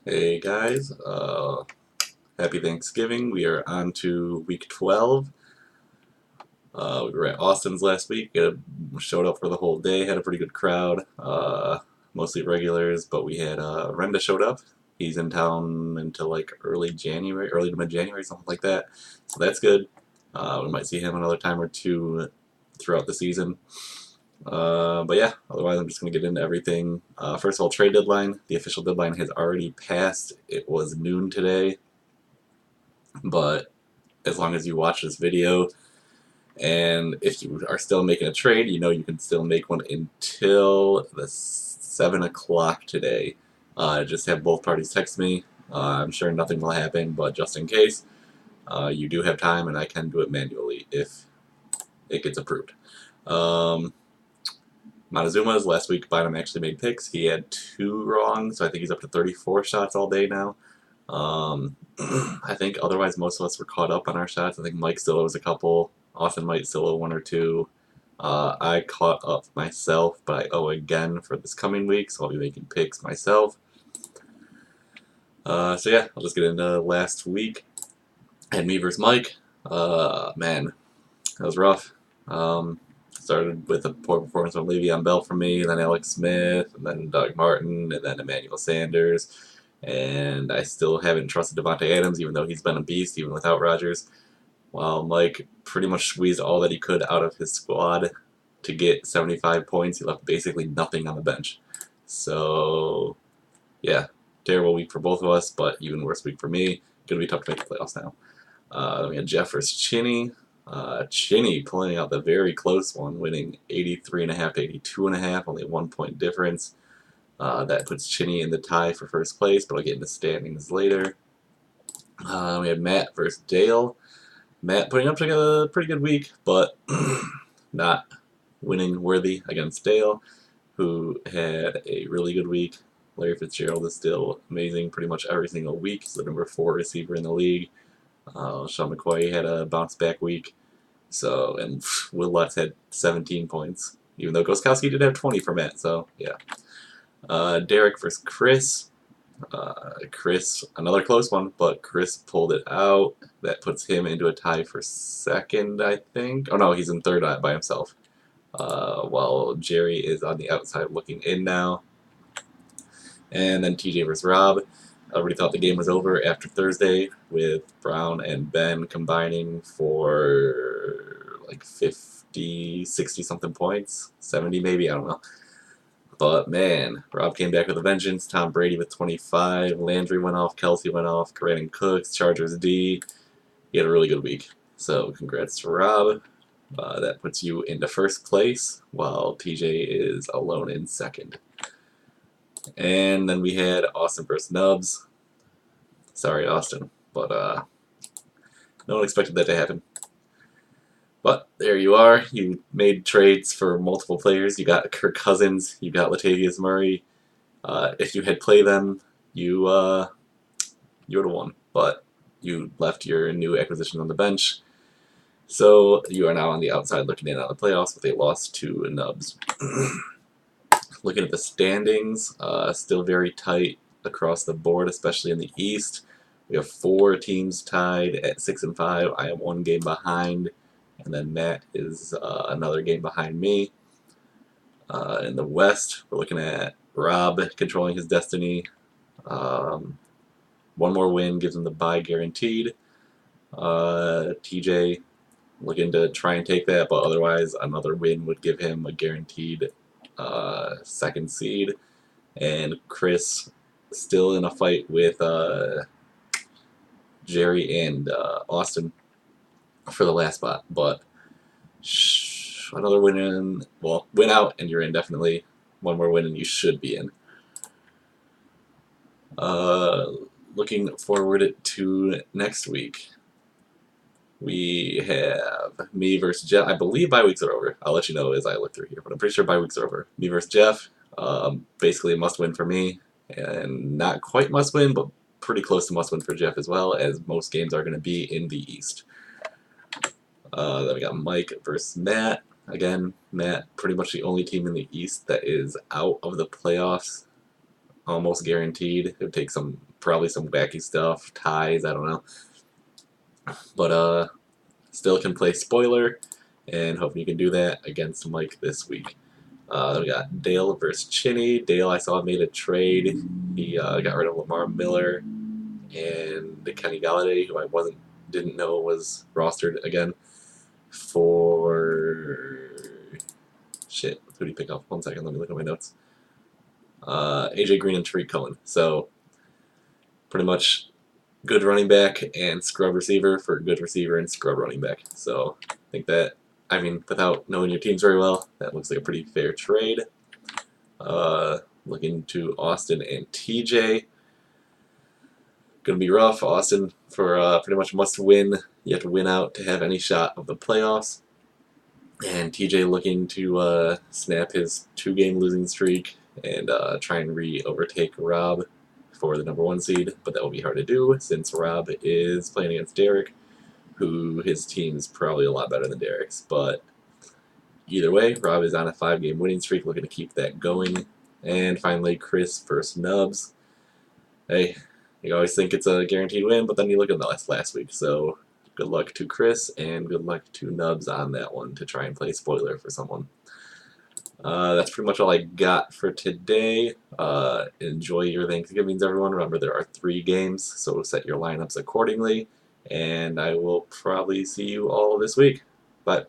Hey guys, happy Thanksgiving. We are on to week 12. We were at Austin's last week, showed up for the whole day, had a pretty good crowd, mostly regulars, but we had Renda showed up. He's in town until like early January, early to mid January, something like that. So that's good. We might see him another time or two throughout the season. But yeah, otherwise I'm just going to get into everything. First of all, trade deadline. The official deadline has already passed. It was noon today, but as long as you watch this video and if you are still making a trade, you know you can still make one until the 7 o'clock today. Just have both parties text me. I'm sure nothing will happen, but just in case, you do have time and I can do it manually if it gets approved. Montezuma's last week, Bynum actually made picks. He had 2 wrong, so I think he's up to 34 shots all day now. I think otherwise most of us were caught up on our shots. I think Mike still owes a couple. Austin might still owe 1 or 2. I caught up myself, but I owe again for this coming week, so I'll be making picks myself. So yeah, I'll just get into last week. I had me versus Mike. Man, that was rough. Started with a poor performance from Le'Veon Bell from me, then Alex Smith, and then Doug Martin, and then Emmanuel Sanders. And I still haven't trusted Devontae Adams, even though he's been a beast, even without Rodgers. While Mike pretty much squeezed all that he could out of his squad to get 75 points, he left basically nothing on the bench. So, yeah, terrible week for both of us, but even worse week for me. Gonna be tough to make the playoffs now. Then we had Jeff versus Chinny. Chinny pulling out the very close one, winning 83.5 to 82.5, only a 1 point difference. That puts Chinny in the tie for first place, but I'll get into standings later. We had Matt versus Dale. Matt putting up a pretty good week, but not winning worthy against Dale, who had a really good week. Larry Fitzgerald is still amazing pretty much every single week. He's the number 4 receiver in the league. Sean McCoy had a bounce back week. So, and Will Lutz had 17 points, even though Goskowski did have 20 for Matt. So, yeah. Derek versus Chris. Chris, another close one, but Chris pulled it out. That puts him into a tie for second, I think. Oh no, he's in third by himself. While Jerry is on the outside looking in now. And then TJ versus Rob. I already thought the game was over after Thursday with Brown and Ben combining for like 50, 60 something points. 70 maybe, I don't know. But man, Rob came back with a vengeance. Tom Brady with 25. Landry went off. Kelsey went off. Brandon Cooks, Chargers D. He had a really good week. So congrats to Rob. That puts you into first place, while TJ is alone in second. And then we had Austin versus Nubs. Sorry, Austin, but no one expected that to happen. But there you are. You made trades for multiple players. You got Kirk Cousins. You got Latavius Murray. If you had played them, you would have won. But you left your new acquisition on the bench. So you are now on the outside looking in on the playoffs with a loss to Nubs. Looking at the standings, still very tight across the board, especially in the East. We have 4 teams tied at 6 and 5. I am 1 game behind, and then Matt is another game behind me. In the West, we're looking at Rob controlling his destiny. 1 more win gives him the bye guaranteed. TJ looking to try and take that, but otherwise another win would give him a guaranteed second seed. And Chris still in a fight with Jerry and Austin for the last spot, but another win in, well, win out and you're in definitely. 1 more win and you should be in. Looking forward to next week. We have me versus Jeff. I believe bye weeks are over. I'll let you know as I look through here, but I'm pretty sure bye weeks are over. Me versus Jeff. Basically a must win for me, and not quite must win, but pretty close to must win for Jeff as well, as most games are going to be in the East. Then we got Mike versus Matt. Again, Matt, pretty much the only team in the East that is out of the playoffs. almost guaranteed. It would take probably some wacky stuff, ties, I don't know. But still can play spoiler, and hoping you can do that against Mike this week. We got Dale versus Chinny. Dale, I saw, made a trade. He got rid of Lamar Miller and Kenny Galladay, who I didn't know was rostered again, for shit. Who did he pick up? 1 second, let me look at my notes. AJ Green and Tariq Cohen. So pretty much good running back and scrub receiver for good receiver and scrub running back. So I think that, I mean, without knowing your teams very well, that looks like a pretty fair trade. Looking to Austin and TJ. Going to be rough. Austin for pretty much must win. You have to win out to have any shot of the playoffs. And TJ looking to snap his 2-game losing streak and try and overtake Rob for the #1 seed, but that will be hard to do since Rob is playing against Derek, who his team is probably a lot better than Derek's. But either way, Rob is on a 5-game winning streak, looking to keep that going. And finally, Chris versus Nubs. Hey, you always think it's a guaranteed win, but then you look at the last week. So good luck to Chris and good luck to Nubs on that one to try and play spoiler for someone. That's pretty much all I got for today. Enjoy your Thanksgivings, everyone. Remember, there are 3 games, so set your lineups accordingly. And I will probably see you all this week. Bye.